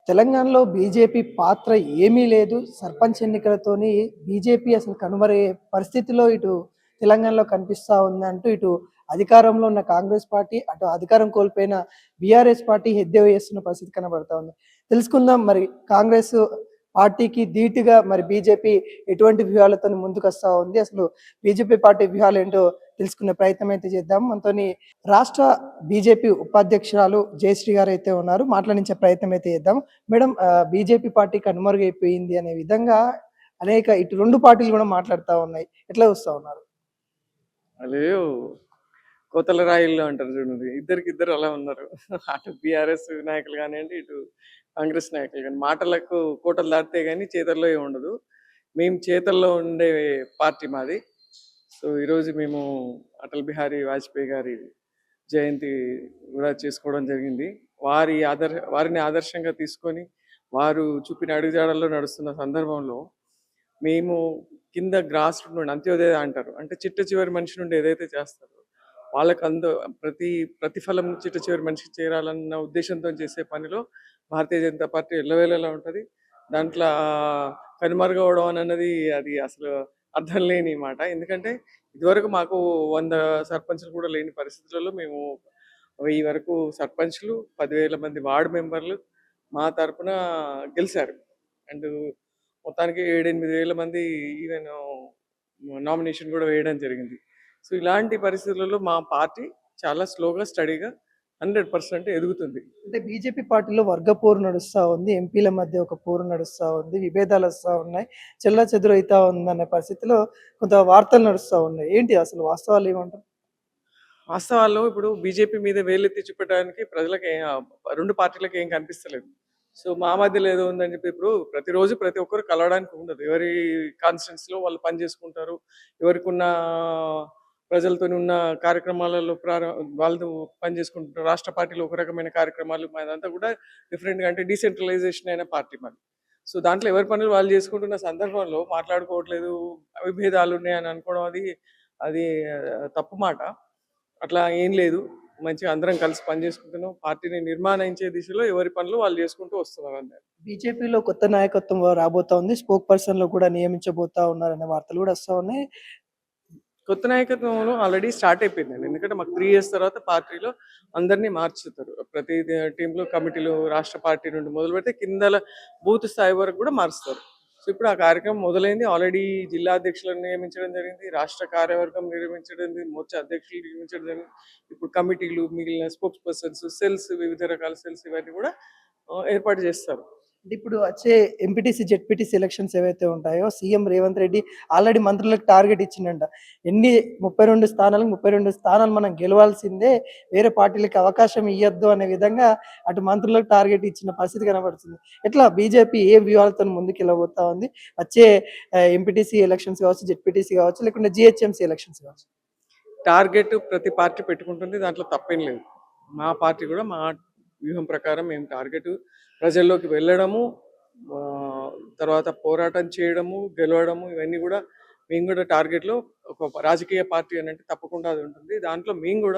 తెలంగాణలో బీజేపీ పాత్ర ఏమీ లేదు. సర్పంచ్ ఎన్నికలతోని బీజేపీ అసలు కనుమరుగయ్యే పరిస్థితిలో ఇటు తెలంగాణలో కనిపిస్తా ఉందంటూ ఇటు అధికారంలో ఉన్న కాంగ్రెస్ పార్టీ, అటు అధికారం కోల్పోయిన బీఆర్ఎస్ పార్టీ ఎద్దేవా చేస్తున్న పరిస్థితి కనబడతా ఉంది. తెలుసుకుందాం మరి కాంగ్రెస్ పార్టీకి ధీటుగా మరి బీజేపీ ఎటువంటి వ్యూహాలతోని ముందుకొస్తా ఉంది. అసలు బీజేపీ పార్టీ వ్యూహాలేంటో తెలుసుకునే ప్రయత్నం అయితే చేద్దాం. మనతోని రాష్ట్ర బీజేపీ ఉపాధ్యక్షురాలు జయశ్రీ గారు అయితే ఉన్నారు. మాట్లాడించే ప్రయత్నం అయితే చేద్దాం. మేడం, బీజేపీ పార్టీ కనుమరుగైపోయింది అనే విధంగా అనేక ఇటు 2 పార్టీలు కూడా మాట్లాడుతా ఉన్నాయి. ఎట్లా చూస్తా ఉన్నారు? వాళ్ళు కోతల రాయిల్లో అంటారు చూడండి, ఇద్దరికిద్దరు అలా ఉన్నారు. అటు బీఆర్ఎస్ నాయకులు కానివ్వండి, ఇటు కాంగ్రెస్ నాయకులు కానీ మాటలకు కోటలు దాటితే కానీ చేతల్లో ఏమి ఉండదు. మేము చేతల్లో ఉండే పార్టీ మాది. సో ఈరోజు మేము అటల్ బిహారీ వాజ్పేయి గారి జయంతి కూడా చేసుకోవడం జరిగింది. వారిని ఆదర్శంగా తీసుకొని వారు చూపిన అడుగుజాడల్లో నడుస్తున్న సందర్భంలో మేము కింద గ్రాస్ రూట్ నుండి అంత్యోదయ అంటారు, అంటే చిట్ట చివరి మనిషి నుండి ఏదైతే చేస్తారో వాళ్ళకి ప్రతిఫలం చిట్ట చివరి మనిషికి చేరాలన్న ఉద్దేశంతో చేసే పనిలో భారతీయ జనతా పార్టీ ఎల్లవేళలా ఉంటుంది. దాంట్లో కనుమరుగవడం అన్నది అది అసలు అర్థం లేని మాట. ఎందుకంటే ఇదివరకు మాకు 100 సర్పంచ్లు కూడా లేని పరిస్థితులలో మేము 1000 వరకు సర్పంచ్లు, 10,000 మంది వార్డు మెంబర్లు మా తరపున గెలిచారు. అండ్ మొత్తానికి 7-8 వేల మంది ఈవెన్ నామినేషన్ కూడా వేయడం జరిగింది. సో ఇలాంటి పరిస్థితులలో మా పార్టీ చాలా స్లోగా స్టడీగా 100% ఎదుగుతుంది. అంటే బీజేపీ పార్టీలో వర్గ పోరు నడుస్తా ఉంది. ఎంపీల మధ్య ఒక పోరు నడుస్తా ఉంది. విభేదాలు వస్తా ఉన్నాయి. చెల్లాచెదురు అయితా ఉందనే పరిస్థితిలో కొంత వార్తలు నడుస్తా ఉన్నాయి. ఏంటి అసలు వాస్తవాలు ఏమంటారు? వాస్తవాల్లో ఇప్పుడు బీజేపీ మీద వేలెత్తి చూపడానికి ప్రజలకు 2 పార్టీలకు ఏం కనిపిస్తలేదు. సో మా మధ్యలో ఏదో ఉందని చెప్పి ఇప్పుడు ప్రతిరోజు ప్రతి ఒక్కరు కలవడానికి ఉండదు. ఎవరి కాన్స్టిట్యున్సీలో వాళ్ళు పని చేసుకుంటారు. ఎవరికి ఉన్న ప్రజలతో ఉన్న కార్యక్రమాలలో వాళ్ళు పని చేసుకుంటారు. రాష్ట్ర పార్టీలో ఒక రకమైన కార్యక్రమాలు, మాదంతా కూడా డిఫరెంట్గా, అంటే డీసెంట్రలైజేషన్ అయిన పార్టీ మాది. సో దాంట్లో ఎవరి పనులు వాళ్ళు చేసుకుంటున్న సందర్భంలో మాట్లాడుకోవట్లేదు, విభేదాలు ఉన్నాయని అనుకోవడం అది అది తప్పు మాట. అట్లా ఏం లేదు. మంచిగా అందరం కలిసి పనిచేసుకుంటున్నాం. పార్టీని నిర్మాణించే దిశలో ఎవరి పనులు వాళ్ళు చేసుకుంటూ వస్తున్నారు అందరు. బీజేపీలో కొత్త నాయకత్వం రాబోతా ఉంది. స్పోక్ పర్సన్‌లో కూడా నియమించబోతా ఉన్నారనే వార్తలు కూడా వస్తా ఉన్నాయి. కొత్త నాయకత్వంలో ఆల్రెడీ స్టార్ట్ అయిపోయిందండి. ఎందుకంటే మాకు 3 ఇయర్స్ తర్వాత పార్టీలో అందరినీ మార్చుతారు. ప్రతి టీంలో కమిటీలు రాష్ట్ర పార్టీ నుండి మొదలు పెడితే కిందల బూత్ స్థాయి వరకు కూడా మారుస్తారు. సో ఇప్పుడు ఆ కార్యక్రమం మొదలైంది. ఆల్రెడీ జిల్లా అధ్యక్షులను నియమించడం జరిగింది, రాష్ట్ర కార్యవర్గం నిర్మించడం జరిగింది, మోర్చా అధ్యక్షులు నియమించడం జరిగింది. ఇప్పుడు కమిటీలు, మిగిలిన స్పోక్స్ పర్సన్స్, సెల్స్, వివిధ రకాల సెల్స్ ఇవన్నీ కూడా ఏర్పాటు చేస్తారు. అంటే ఇప్పుడు వచ్చే ఎంపీటీసీ, జెడ్పీటీసీ ఎలక్షన్స్ ఏవైతే ఉంటాయో సీఎం రేవంత్ రెడ్డి ఆల్రెడీ మంత్రులకు టార్గెట్ ఇచ్చిండంట. 32 స్థానాలకు 32 స్థానాలు మనం గెలవాల్సిందే, వేరే పార్టీలకి అవకాశం ఇయ్యొద్దు అనే విధంగా అటు మంత్రులకు టార్గెట్ ఇచ్చిన పరిస్థితి కనబడుతుంది. ఎట్లా బీజేపీ ఏ వ్యూహాలతో ముందుకెళ్ళబోతా ఉంది? వచ్చే ఎంపీటీసీ ఎలక్షన్స్ కావచ్చు, జెడ్పీటీసీ కావచ్చు, లేకుంటే జీహెచ్ఎంసీ ఎలక్షన్స్ కావచ్చు. టార్గెట్ ప్రతి పార్టీ పెట్టుకుంటుంది, దాంట్లో తప్పేం లేదు. మా పార్టీ కూడా మా వ్యూహం ప్రకారం మేము టార్గెట్ ప్రజల్లోకి వెళ్ళడము, తర్వాత పోరాటం చేయడము, గెలవడము, ఇవన్నీ కూడా మేము కూడా టార్గెట్లో ఒక రాజకీయ పార్టీ అని అంటే తప్పకుండా అది ఉంటుంది. దాంట్లో మేము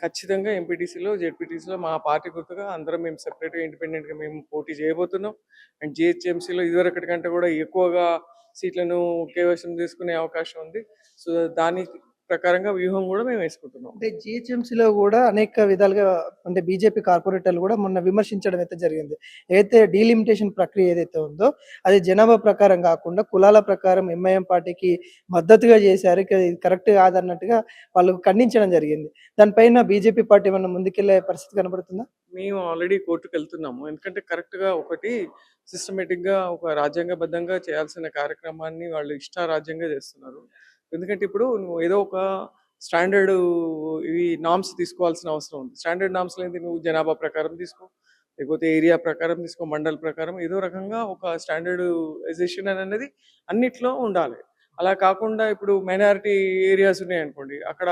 ఖచ్చితంగా ఎంపీటీసీలో, జెడ్పీటీసీలో మా పార్టీ గుర్తుగా అందరం మేము సెపరేట్గా ఇండిపెండెంట్గా మేము పోటీ చేయబోతున్నాం. అండ్ జిహెచ్ఎంసీలో ఇదివరకటి కంటే కూడా ఎక్కువగా సీట్లను కైవసం చేసుకునే అవకాశం ఉంది. సో దాని ప్రకారంగా వ్యూహం కూడా మేము వేసుకుంటున్నాం. అంటే జీహెచ్ఎంసీలో కూడా అనేక విధాలుగా అంటే బీజేపీ కార్పొరేటర్లు కూడా మొన్న విమర్శించడం అయితే జరిగింది. ఏదైతే డీలిమిటేషన్ ప్రక్రియ ఏదైతే ఉందో అది జనాభా ప్రకారం కాకుండా కులాల ప్రకారం ఎంఐఎం పార్టీకి మద్దతుగా చేశారు. ఇది కరెక్ట్ కాదన్నట్టుగా వాళ్ళు ఖండించడం జరిగింది. దానిపైన బీజేపీ పార్టీ ఏమన్నా ముందుకెళ్లే పరిస్థితి కనబడుతుందా? మేము ఆల్రెడీ కోర్టుకు వెళ్తున్నాము. ఎందుకంటే కరెక్ట్గా ఒకటి సిస్టమేటిక్గా ఒక రాజ్యాంగబద్ధంగా చేయాల్సిన కార్యక్రమాన్ని వాళ్ళు ఇష్టారాజ్యంగా చేస్తున్నారు. ఎందుకంటే ఇప్పుడు నువ్వు ఏదో ఒక స్టాండర్డ్ ఇవి నామ్స్ తీసుకోవాల్సిన అవసరం ఉంది. స్టాండర్డ్ నామ్స్ ఏంటి? నువ్వు జనాభా ప్రకారం తీసుకో, లేకపోతే ఏరియా ప్రకారం తీసుకో, మండల్ ప్రకారం ఏదో రకంగా ఒక స్టాండర్డైజేషన్ అనేది అన్నిట్లో ఉండాలి. అలా కాకుండా ఇప్పుడు మైనారిటీ ఏరియాస్ ఉన్నాయనుకోండి, అక్కడ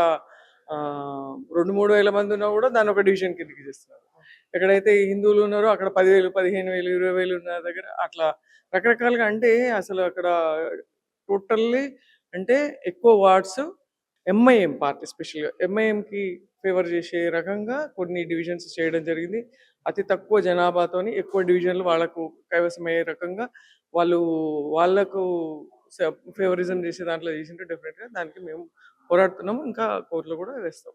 2-3 వేల మంది ఉన్నా కూడా దాన్ని ఒక డివిజన్ కిందకి చేస్తున్నారు. ఎక్కడైతే హిందువులు ఉన్నారో అక్కడ 10,000, 15,000, 20,000 ఉన్న దగ్గర అట్లా రకరకాలుగా, అంటే అసలు అక్కడ టోటల్లీ అంటే ఎక్కువ వార్డ్స్ ఎంఐఎం పార్టీ, స్పెషల్గా ఎంఐఎంకి ఫేవర్ చేసే రకంగా కొన్ని డివిజన్స్ చేయడం జరిగింది. అతి తక్కువ జనాభాతోని ఎక్కువ డివిజన్లు వాళ్ళకు కైవసమయ్యే రకంగా వాళ్ళు వాళ్ళకు ఫేవరిజం చేసే దాంట్లో చేసింటే డెఫినెట్గా దానికి మేము పోరాడుతున్నాము. ఇంకా కోర్టులో కూడా వేస్తాం.